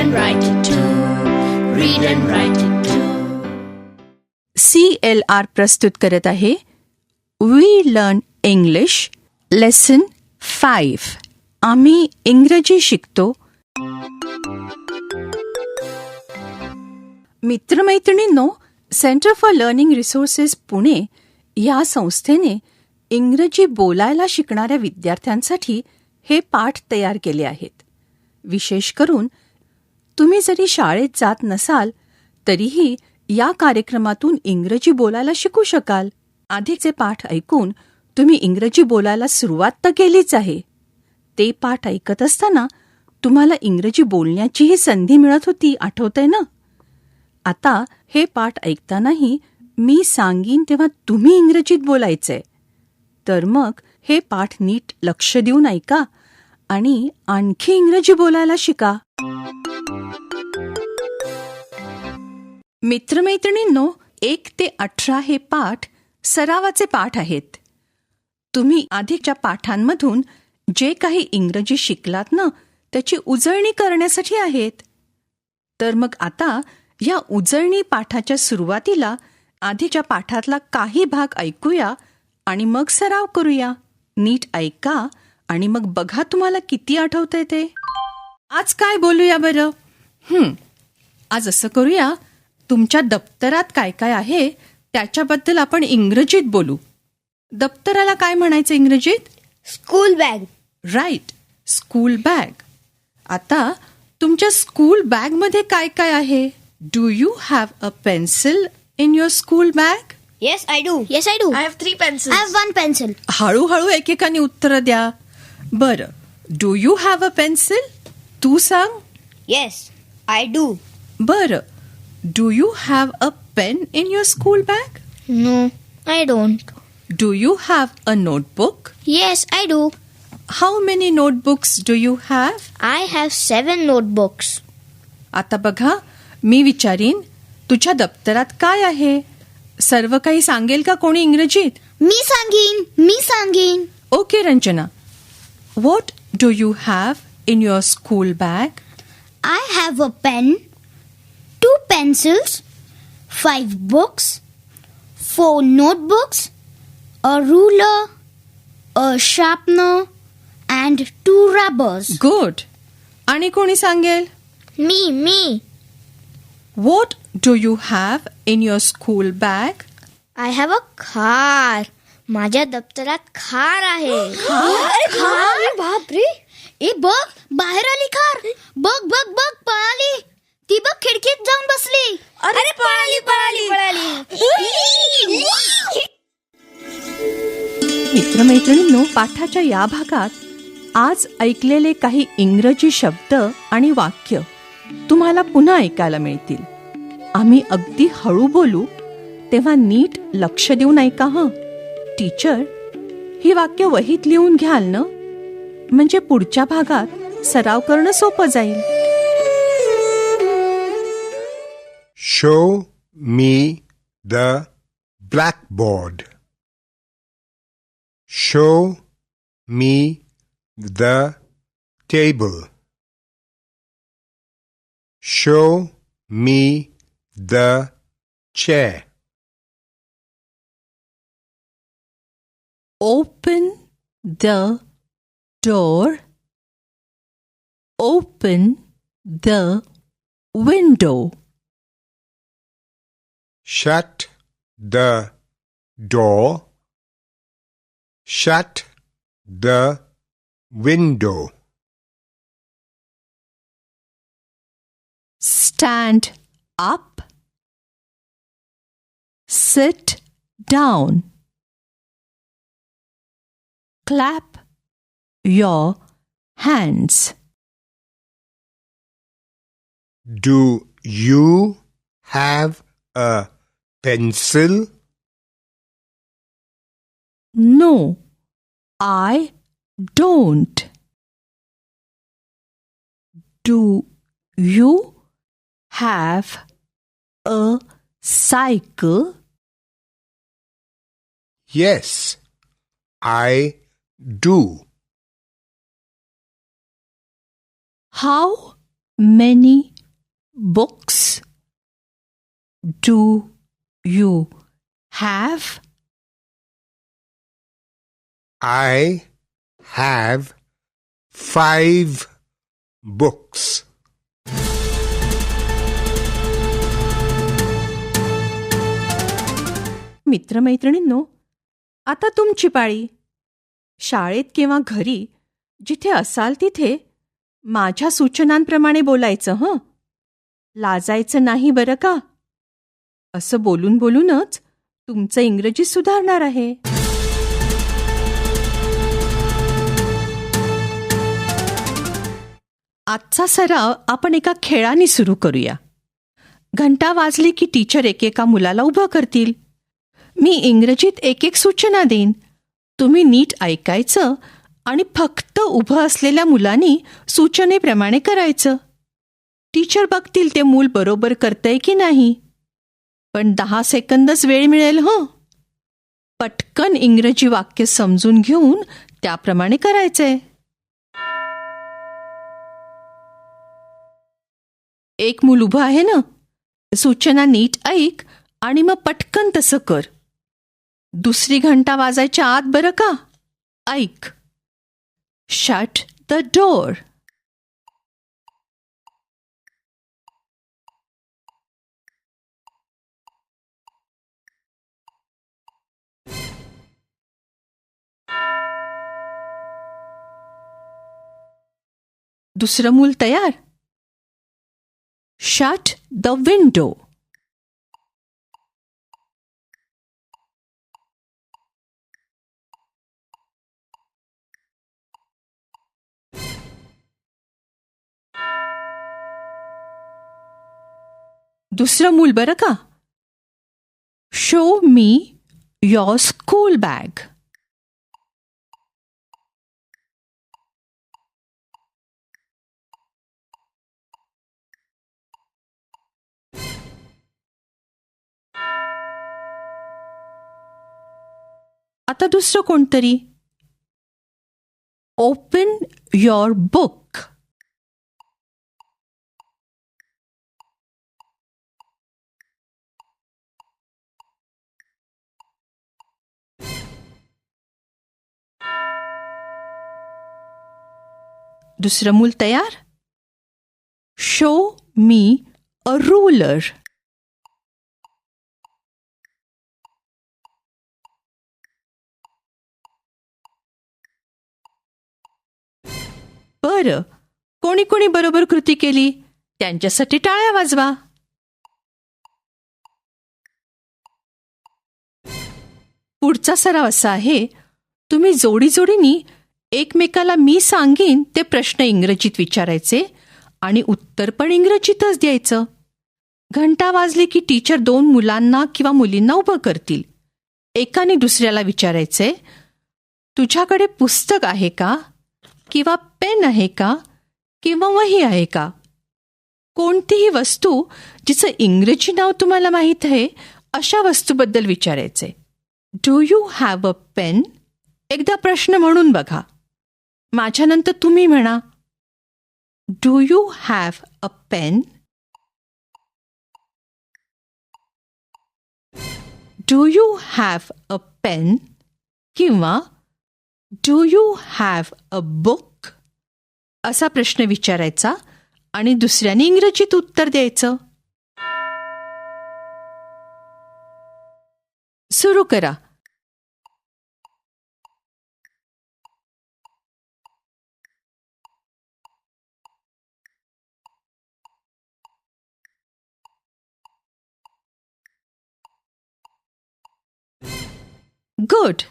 and write it too. Read and write it too. CLR प्रस्तुत करत आहे we learn English lesson 5. आम्ही इंग्रजी शिकतो. मित्रमैत्रिणींनो, centre for learning resources Pune या संस्थेने इंग्रजी बोलायला शिकणाऱ्या विद्यार्थ्यांसाठी हे पाठ तयार केले आहेत. विशेष करून तुम्ही जरी शाळेत जात नसाल तरीही या कार्यक्रमातून इंग्रजी बोलायला शिकू शकाल. आधीचे पाठ ऐकून तुम्ही इंग्रजी बोलायला सुरुवात तर केलीच आहे. ते पाठ ऐकत असताना तुम्हाला इंग्रजी बोलण्याचीही संधी मिळत होती, आठवतंय ना? आता हे पाठ ऐकतानाही मी सांगीन तेव्हा तुम्ही इंग्रजीत बोलायचंय. तर मग हे पाठ नीट लक्ष देऊन ऐका आणि आणखी इंग्रजी बोलायला शिका. मित्रमैत्रिणींनो, 1 ते 18 हे पाठ सरावाचे पाठ आहेत. तुम्ही आधीच्या पाठांमधून जे काही इंग्रजी शिकलात ना, त्याची उजळणी करण्यासाठी आहेत. तर मग आता या उजळणी पाठाच्या सुरुवातीला आधीच्या पाठातला काही भाग ऐकूया आणि मग सराव करूया. नीट ऐका आणि मग बघा तुम्हाला किती आठवतंय ते. आज काय बोलूया बरं? आज असं करूया, तुमच्या दप्तरात काय काय आहे त्याच्याबद्दल आपण इंग्रजीत बोलू. दप्तराला काय म्हणायचं इंग्रजीत? School bag. Right, school bag. आता तुमच्या स्कूल बॅगमध्ये काय काय आहे? Do you have a pencil in your school bag? Yes, I do. Yes, I do. I have 3 pencils. I have 1 pencil. हळूहळू एकेकाने उत्तरं द्या. बरं, do you have a pencil? तू सांग. Yes, I do. बरं, do you have a pen in your school bag? No, I don't. Do you have a notebook? Yes, I do. How many notebooks do you have? I have 7 notebooks. आता बघा, मी विचारीन, तुझ्या दप्तरात काय आहे? सर्व काही सांगेल का कोणी इंग्रजीत? मी सांगीन. Okay Ranjana, what do you have in your school bag? I have a pen, 2 pencils, 5 books, 4 notebooks, a ruler, a sharpener, and 2 rubbers. Good. आणि कोणी सांगेल? Me. What do you have in your school bag? I have a car. माझ्या दप्तरात car आहे. अरे बापरे! ए बघ, बाहेर आली कार. बघ पळाली. ती बघ खिडकीत जाऊन बसली. अरे पळाली. मित्रमैत्रिणींनो, पाठाच्या या भागात आज ऐकलेले काही इंग्रजी शब्द आणि वाक्य तुम्हाला पुन्हा ऐकायला मिळतील. आम्ही अगदी हळू बोलू, तेव्हा नीट लक्ष देऊन ऐका हं. टीचर, ही वाक्य वहीत लिहून घ्याल ना? म्हणजे पुढच्या भागात सराव करणं सोपं जाईल. Show me the blackboard. Show me the table. Show me the chair. Open the door. Open the window. Shut the door. Shut the window. Stand up. Sit down. Clap your hands. Do you have a pencil? No, I don't. Do you have a cycle? Yes, I do. How many books do you have? I have 5 books. मित्रमैत्रिणींनो, आता तुमची पाळी. शाळेत किंवा घरी जिथे असाल तिथे माझ्या सूचनांप्रमाणे बोलायचं हं. लाजायचं नाही बरं का. असं बोलून बोलूनच तुमचं इंग्रजी सुधारणार आहे. आजचा सराव आपण एका खेळाने सुरू करूया. घंटा वाजली की टीचर एकेका मुलाला उभं करतील. मी इंग्रजीत एक एक सूचना देईन. तुम्ही नीट ऐकायचं आणि फक्त उभं असलेल्या मुलांनी सूचनेप्रमाणे करायचं. टीचर बघतील ते मूल बरोबर करतंय की नाही. पण 10 सेकंदच वेळ मिळेल हं. पटकन इंग्रजी वाक्य समजून घेऊन त्याप्रमाणे करायचंय. एक मूल उभं आहे ना. सूचना नीट ऐक आणि मग पटकन तसं कर. दुसरी घंटा वाजायच्या आत बरं का. ऐक. Shut the door. दुसरं मूल तयार. Shut the window. दुसरं मूल बरं का. Show me your school bag. आता दुसरं कोणतरी. Open your book. दुसरं मूल तयार. शो मी अ रुलर. बरं, कोणी कोणी बरोबर कृती केली त्यांच्यासाठी टाळ्या वाजवा. पुढचा सराव असा आहे. तुम्ही जोडीजोडीनी एकमेकाला मी सांगीन ते प्रश्न इंग्रजीत विचारायचे आणि उत्तर पण इंग्रजीतच द्यायचं. घंटा वाजली की टीचर 2 मुलांना किंवा मुलींना उभं करतील. एकाने दुसऱ्याला विचारायचे, तुझ्याकडे पुस्तक आहे का, किंवा पेन आहे का, किंवा वही आहे का. कोणतीही वस्तू जिचं इंग्रजी नाव तुम्हाला माहीत आहे अशा वस्तूबद्दल विचारायचे. Do you have a pen. एकदा प्रश्न म्हणून बघा. माझ्यानंतर तुम्ही म्हणा. Do you have a pen. Do you have a pen किंवा do you have a book असा प्रश्न विचारायचा आणि दुसऱ्याने इंग्रजीत उत्तर द्यायचं. सुरू करा. गुड.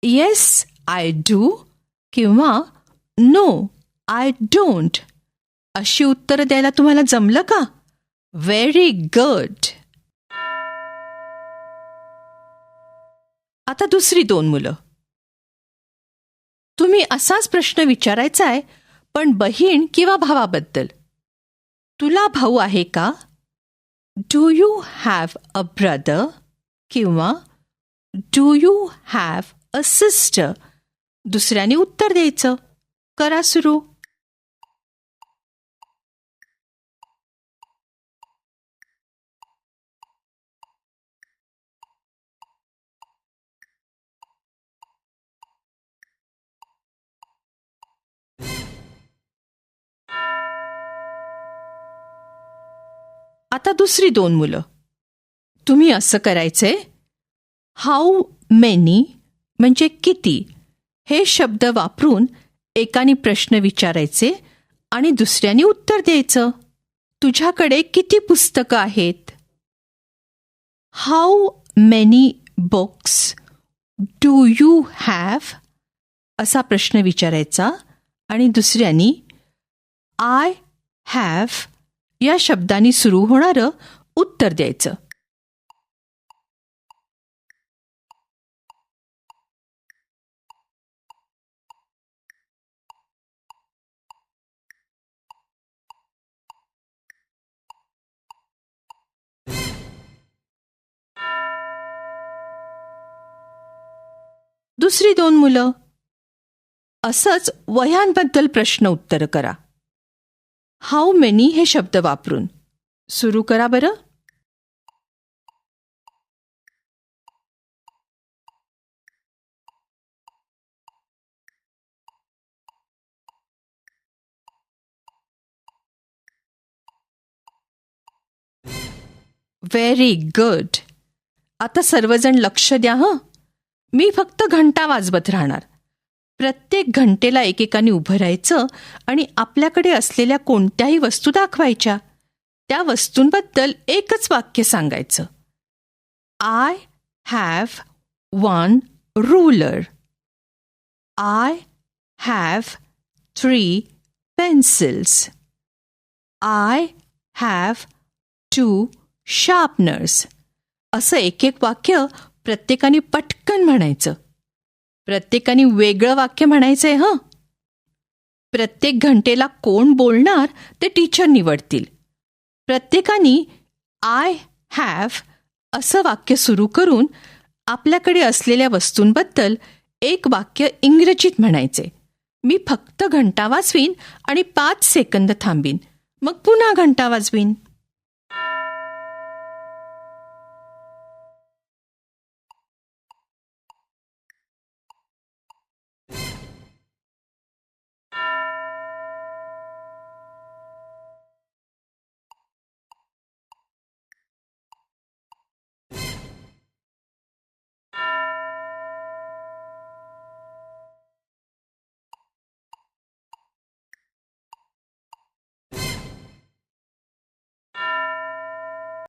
येस आय डू किंवा नो आय डोंट अशी उत्तरं द्यायला तुम्हाला जमलं का. Very good. आता दुसरी 2 मुलं. तुम्ही असाच प्रश्न विचारायचा आहे पण बहीण किंवा भावाबद्दल. तुला भाऊ आहे का. Do you have a brother किंवा do you have a sister. दुसऱ्याने उत्तर द्यायचं. करा सुरू. आता दुसरी 2 मुलं. तुम्ही असं करायचंय, हाऊ मेनी म्हणजे किती हे शब्द वापरून एकाने प्रश्न विचारायचे आणि दुसऱ्याने उत्तर द्यायचं. तुझ्याकडे किती पुस्तकं आहेत? How many books do you have असा प्रश्न विचारायचा आणि दुसऱ्यानी आय हॅव या शब्दांनी सुरू होणारं उत्तर द्यायचं. दुसरी 2 मुलं. असंच वह्यांबद्दल प्रश्न उत्तर करा. हाऊ मेनी हे शब्द वापरून सुरू करा बरं. Very good. आता सर्वजण लक्ष द्या हं. मी फक्त घंटा वाजवत राहणार. प्रत्येक घंटेला एकेकाने उभं राहायचं आणि आपल्याकडे असलेल्या कोणत्याही वस्तू दाखवायच्या. त्या वस्तूंबद्दल एकच वाक्य सांगायचं. I have 1 ruler. I have 3 pencils. I have 2 sharpeners. असं एक एक वाक्य प्रत्येकाने पटकन म्हणायचं. प्रत्येकाने वेगळं वाक्य म्हणायचंय हं. प्रत्येक घंटेला कोण बोलणार ते टीचर निवडतील. प्रत्येकाने आय हॅव असं वाक्य सुरू करून आपल्याकडे असलेल्या वस्तूंबद्दल एक वाक्य इंग्रजीत म्हणायचे. मी फक्त घंटा वाजवीन आणि 5 सेकंद थांबीन, मग पुन्हा घंटा वाजवीन.